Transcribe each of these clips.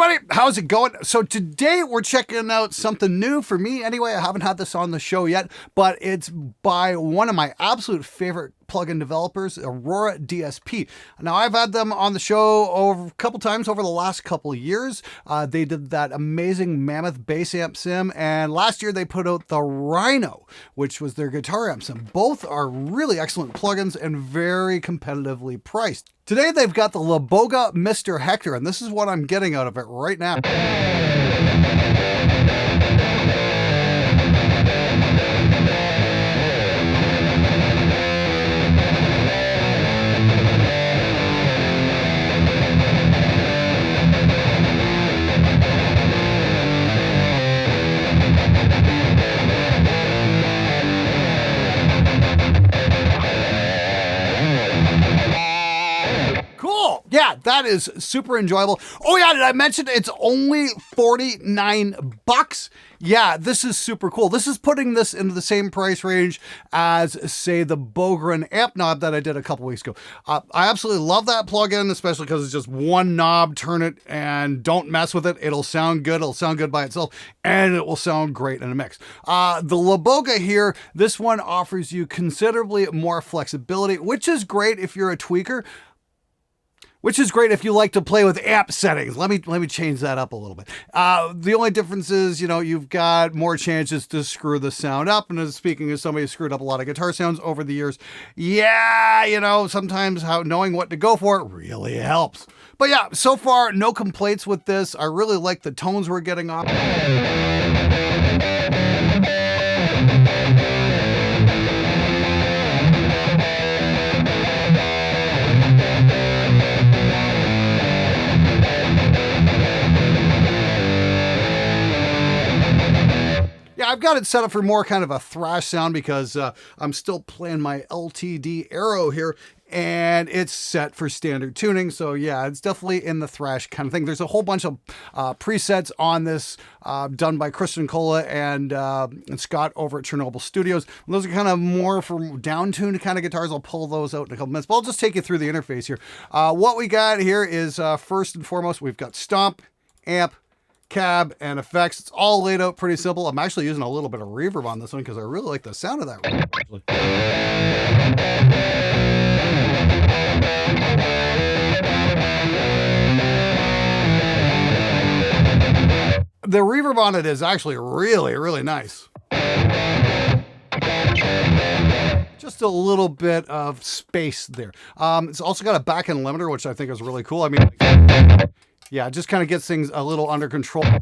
everybody, how's it going? So today we're checking out something new for me. Anyway, I haven't had this on the show yet, but it's by one of my absolute favorite plugin developers, Aurora DSP. Now, I've had them on the show a couple times over the last couple of years. They did that amazing Mammoth bass amp sim, and last year they put out the Rhino, which was their guitar amp sim. Both are really excellent plugins and very competitively priced. Today they've got the LABOGA Mr. Hector, and this is what I'm getting out of it right now. Yeah, that is super enjoyable. Oh yeah, did I mention it's only $49? Yeah, this is super cool. This is putting this into the same price range as, say, the Bogren amp knob that I did a couple weeks ago. I absolutely love that plugin, especially because it's just one knob, turn it, and don't mess with it. It'll sound good. It'll sound good by itself, and it will sound great in a mix. The LABOGA here, this one offers you considerably more flexibility, which is great if you're a tweaker. Which is great if you like to play with amp settings. Let me change that up a little bit. The only difference is, you know, you've got more chances to screw the sound up. And as speaking as somebody who screwed up a lot of guitar sounds over the years, yeah, you know, sometimes knowing what to go for really helps. But yeah, so far, no complaints with this. I really like the tones we're getting off. Yeah, I've got it set up for more kind of a thrash sound because I'm still playing my LTD Arrow here, and it's set for standard tuning. So yeah, it's definitely in the thrash kind of thing. There's a whole bunch of presets on this done by Kristen Kola and Scott over at Chernobyl Studios. And those are kind of more for down-tuned kind of guitars. I'll pull those out in a couple minutes, but I'll just take you through the interface here. What we got here is first and foremost, we've got Stomp, Amp, Cab, and effects. It's all laid out pretty simple. I'm actually using a little bit of reverb on this one because I really like the sound of that reverb. The reverb on it is actually really, really nice. Just a little bit of space there. It's also got a back-end limiter, which I think is really cool. I mean, yeah, it just kind of gets things a little under control. You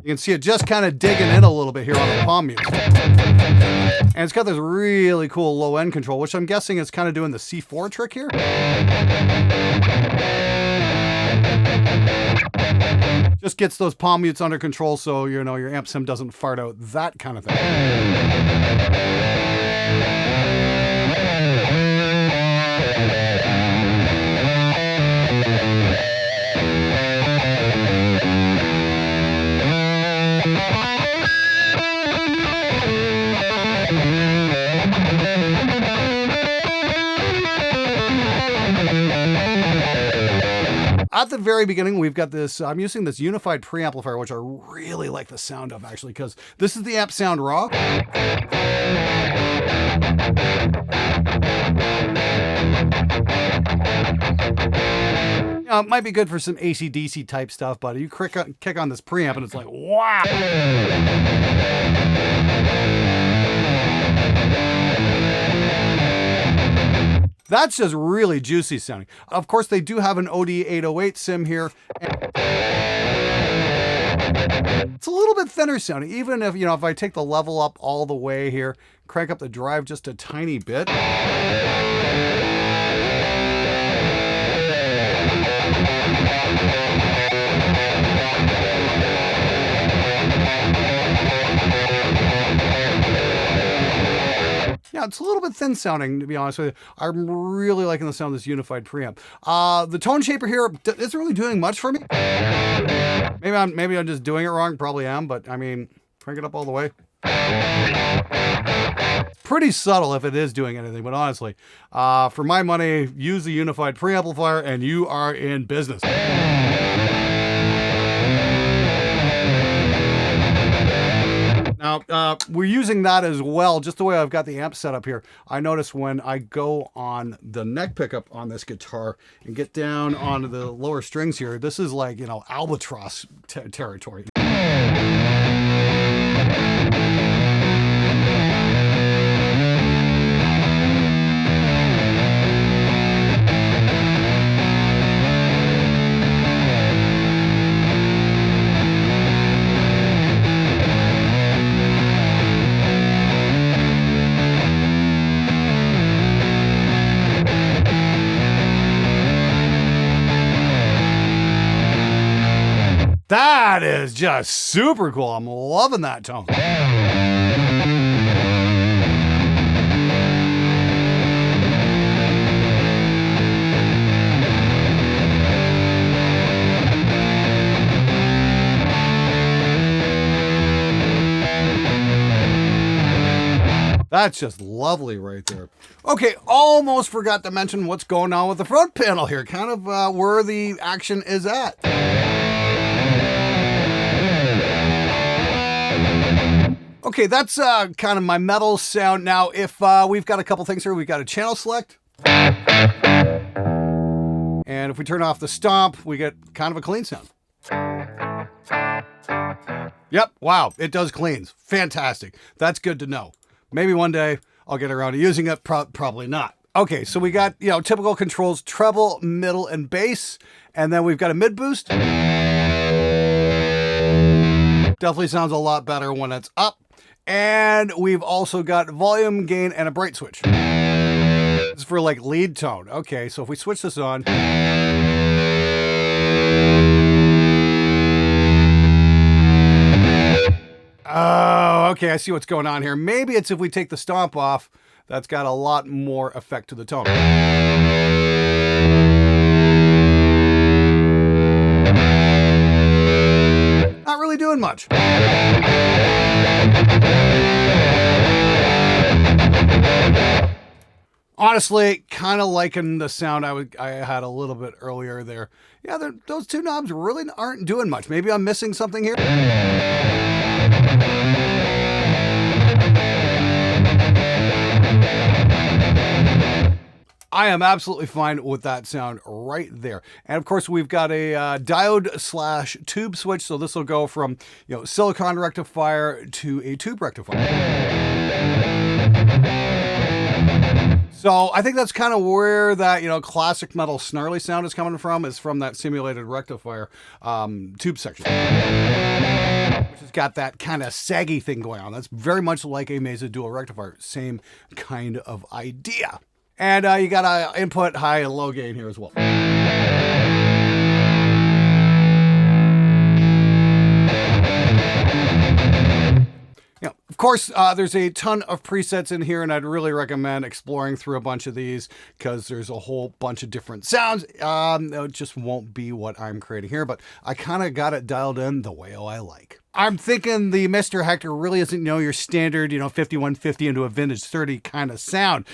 can see it just kind of digging in a little bit here on the palm mute. And it's got this really cool low end control, which I'm guessing is kind of doing the C4 trick here. Just gets those palm mutes under control so, you know, your amp sim doesn't fart out, that kind of thing. At the very beginning, we've got this, I'm using this unified preamplifier, which I really like the sound of actually, because this is the amp sound raw. It might be good for some AC/DC type stuff, but you kick on this preamp and it's like, wow. That's just really juicy sounding. Of course, they do have an OD808 sim here. It's a little bit thinner sounding, even if, you know, if I take the level up all the way here, crank up the drive just a tiny bit. Yeah, it's a little bit thin sounding, to be honest with you. I'm really liking the sound of this unified preamp. The tone shaper here isn't really doing much for me. Maybe I'm just doing it wrong. Probably am, but I mean, crank it up all the way. Pretty subtle if it is doing anything, but honestly, for my money, use the unified preamplifier and you are in business. Now, we're using that as well, just the way I've got the amp set up here. I notice when I go on the neck pickup on this guitar and get down onto the lower strings here, this is like, you know, albatross territory. That is just super cool. I'm loving that tone. That's just lovely right there. Okay, almost forgot to mention what's going on with the front panel here, kind of where the action is at. Okay, that's kind of my metal sound. Now, if we've got a couple things here, we've got a channel select. And if we turn off the stomp, we get kind of a clean sound. Yep, wow, it does cleans. Fantastic. That's good to know. Maybe one day I'll get around to using it, probably not. Okay, so we got, you know, typical controls, treble, middle, and bass. And then we've got a mid boost. Definitely sounds a lot better when it's up. And we've also got volume, gain, and a bright switch. This is for like lead tone. Okay, so if we switch this on. Oh, okay, I see what's going on here. Maybe it's if we take the stomp off, that's got a lot more effect to the tone. Not really doing much. Honestly, kind of liking the sound I had a little bit earlier there. Yeah, those two knobs really aren't doing much. Maybe I'm missing something here. I am absolutely fine with that sound right there. And of course, we've got a diode / tube switch. So this will go from, you know, silicon rectifier to a tube rectifier. So I think that's kind of where that, you know, classic metal snarly sound is coming from, is from that simulated rectifier tube section. Which has got that kind of saggy thing going on. That's very much like a Mesa dual rectifier. Same kind of idea. And you got a input high and low gain here as well. Yeah, of course, there's a ton of presets in here, and I'd really recommend exploring through a bunch of these because there's a whole bunch of different sounds. It just won't be what I'm creating here, but I kind of got it dialed in the way I like. I'm thinking the Mr. Hector really isn't, you know, your standard, you know, 5150 into a vintage 30 kind of sound.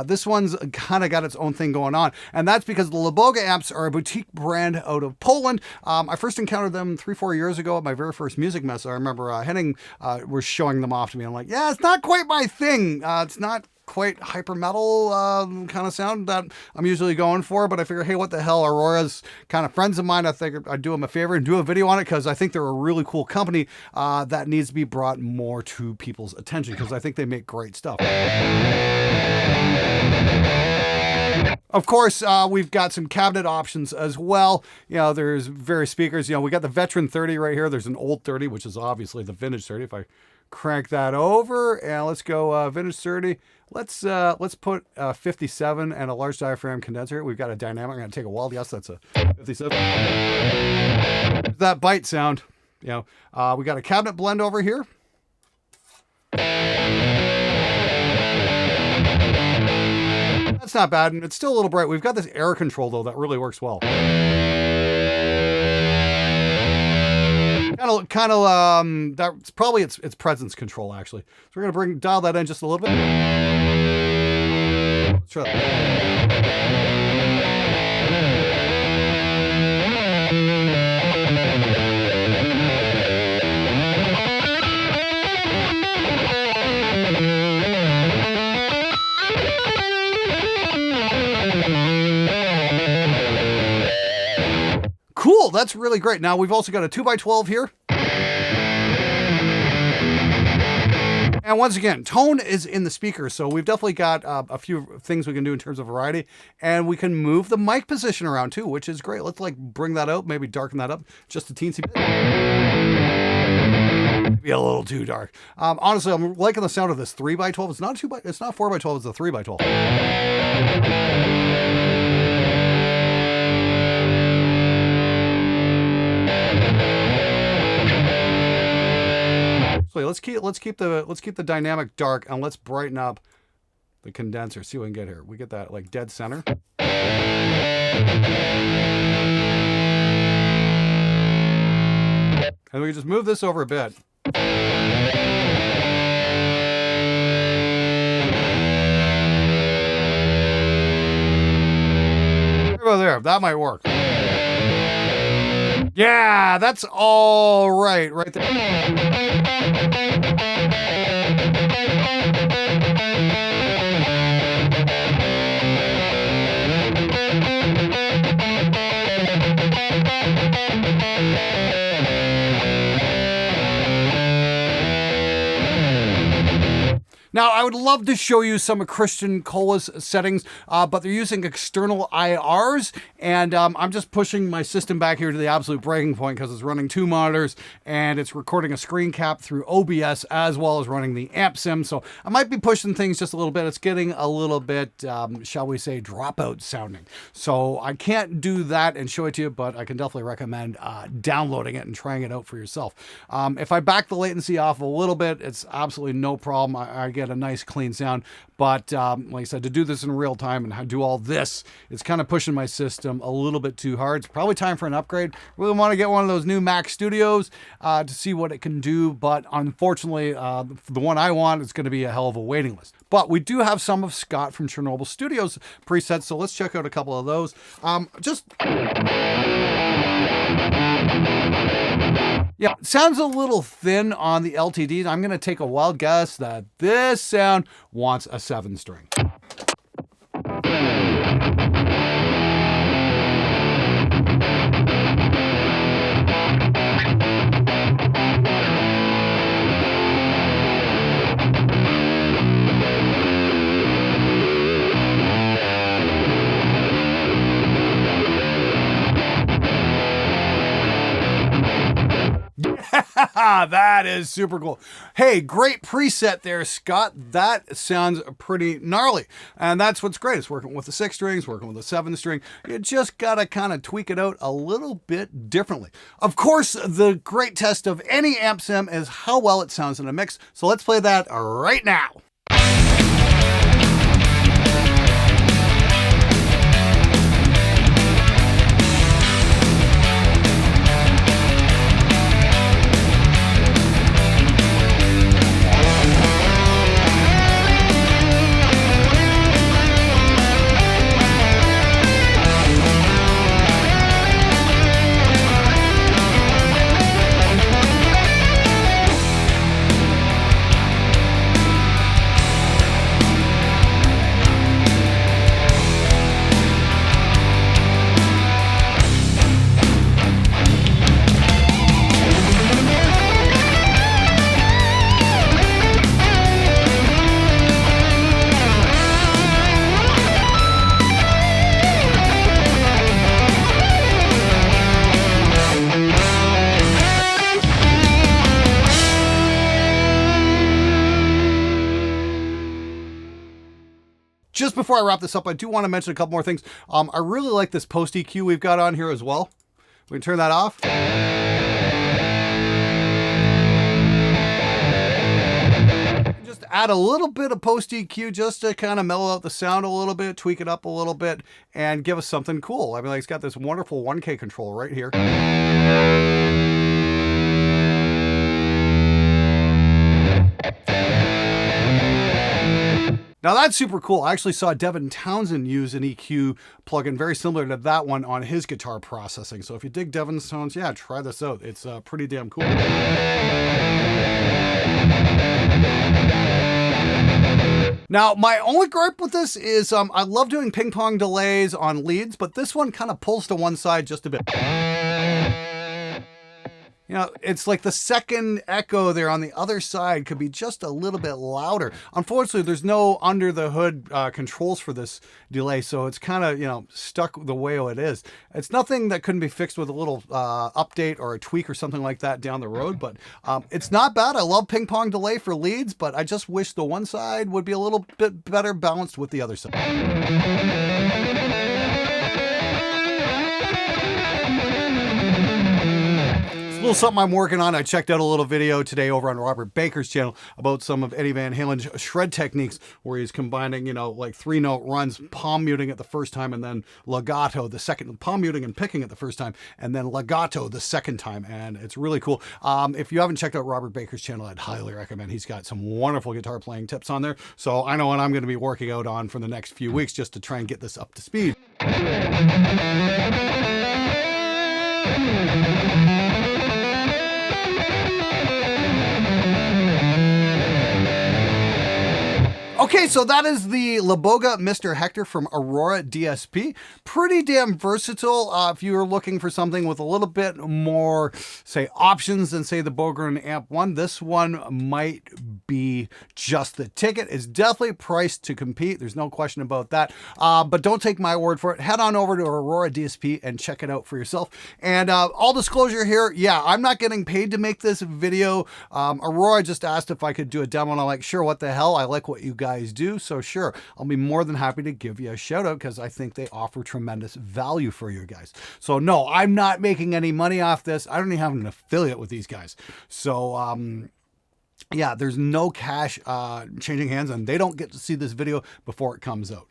This one's kind of got its own thing going on, and that's because the LABOGA amps are a boutique brand out of Poland. I first encountered them 3-4 years ago at my very first music mess. I remember Henning was showing them off to me. I'm like, yeah, it's not quite my thing. It's not quite hyper metal kind of sound that I'm usually going for, but I figure, hey, what the hell, Aurora's kind of friends of mine. I think I'd do them a favor and do a video on it because I think they're a really cool company that needs to be brought more to people's attention because I think they make great stuff. Of course, we've got some cabinet options as well. You know, there's various speakers. You know, we got the Veteran 30 right here. There's an old 30, which is obviously the vintage 30. If I crank that over and let's go vintage 30. Let's put 57 and a large diaphragm condenser. We've got a dynamic. I'm gonna take a wild guess. That's a 57. That bite sound. You know, we got a cabinet blend over here. That's not bad, and it's still a little bright. We've got this air control though that really works well. That's probably its presence control actually. So we're gonna dial that in just a little bit. Let's try that. Cool, that's really great. Now we've also got a 2x12 here. And once again, tone is in the speaker, so we've definitely got a few things we can do in terms of variety, and we can move the mic position around too, which is great. Let's like bring that out, maybe darken that up just a teensy bit. Maybe a little too dark. Honestly, I'm liking the sound of this 3x12. It's not 4x12, it's a 3x12. So let's keep the dynamic dark, and let's brighten up the condenser. See what we can get here. We get that like dead center. And we can just move this over a bit. Over there, that might work. Yeah, that's all right there. Now, I would love to show you some of Christian Cola's settings, but they're using external IRs, and I'm just pushing my system back here to the absolute breaking point because it's running 2 monitors, and it's recording a screen cap through OBS as well as running the amp sim, so I might be pushing things just a little bit. It's getting a little bit, shall we say, dropout sounding. So I can't do that and show it to you, but I can definitely recommend downloading it and trying it out for yourself. If I back the latency off a little bit, it's absolutely no problem. I get a nice clean sound, but like I said, to do this in real time and do all this, it's kind of pushing my system a little bit too hard. It's probably time for an upgrade. Really want to get one of those new Mac Studios to see what it can do, but unfortunately the one I want is going to be a hell of a waiting list. But we do have some of Scott from Chernobyl Studios presets, so let's check out a couple of those. Yeah, it sounds a little thin on the LTDs. I'm going to take a wild guess that this sound wants a 7-string. That is super cool. Hey, great preset there, Scott. That sounds pretty gnarly. And that's what's great. It's working with the 6 strings, working with the 7-string. You just got to kind of tweak it out a little bit differently. Of course, the great test of any amp sim is how well it sounds in a mix. So let's play that right now. Just before I wrap this up, I do want to mention a couple more things. I really like this post EQ we've got on here as well. We can turn that off. Just add a little bit of post EQ just to kind of mellow out the sound a little bit, tweak it up a little bit, and give us something cool. I mean, like, it's got this wonderful 1K control right here. Now that's super cool. I actually saw Devin Townsend use an EQ plugin very similar to that one on his guitar processing. So if you dig Devin's tones, yeah, try this out. It's pretty damn cool. Now, my only gripe with this is I love doing ping pong delays on leads, but this one kind of pulls to one side just a bit. You know, it's like the second echo there on the other side could be just a little bit louder. Unfortunately, there's no under the hood controls for this delay, so it's kind of, you know, stuck the way it is. It's nothing that couldn't be fixed with a little update or a tweak or something like that down the road, but it's not bad. I love ping pong delay for leads, but I just wish the one side would be a little bit better balanced with the other side. A little something I'm working on. I checked out a little video today over on Robert Baker's channel about some of Eddie Van Halen's shred techniques, where he's combining, you know, like 3-note runs, palm muting it the first time, and then legato the second, palm muting and picking it the first time, and then legato the second time. And it's really cool. If you haven't checked out Robert Baker's channel, I'd highly recommend. He's got some wonderful guitar playing tips on there. So I know what I'm going to be working out on for the next few weeks just to try and get this up to speed. Okay, so that is the LABOGA Mr. Hector from Aurora DSP. Pretty damn versatile. If you're looking for something with a little bit more, say, options than, say, the Bogren Amp 1, this one might be just the ticket. It's definitely priced to compete. There's no question about that. But don't take my word for it. Head on over to Aurora DSP and check it out for yourself. And all disclosure here, yeah, I'm not getting paid to make this video. Aurora just asked if I could do a demo, and I'm like, sure, what the hell? I like what you guys do, so sure, I'll be more than happy to give you a shout out because I think they offer tremendous value for you guys. So no, I'm not making any money off this. I don't even have an affiliate with these guys. So yeah, there's no cash changing hands, and they don't get to see this video before it comes out.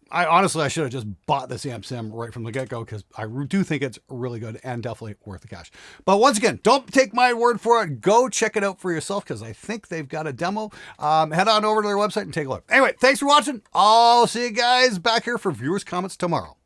I honestly should have just bought this amp sim right from the get-go because I do think it's really good and definitely worth the cash. But once again, don't take my word for it. Go check it out for yourself because I think they've got a demo. Head on over to their website and take a look. Anyway, thanks for watching. I'll see you guys back here for viewers' comments tomorrow.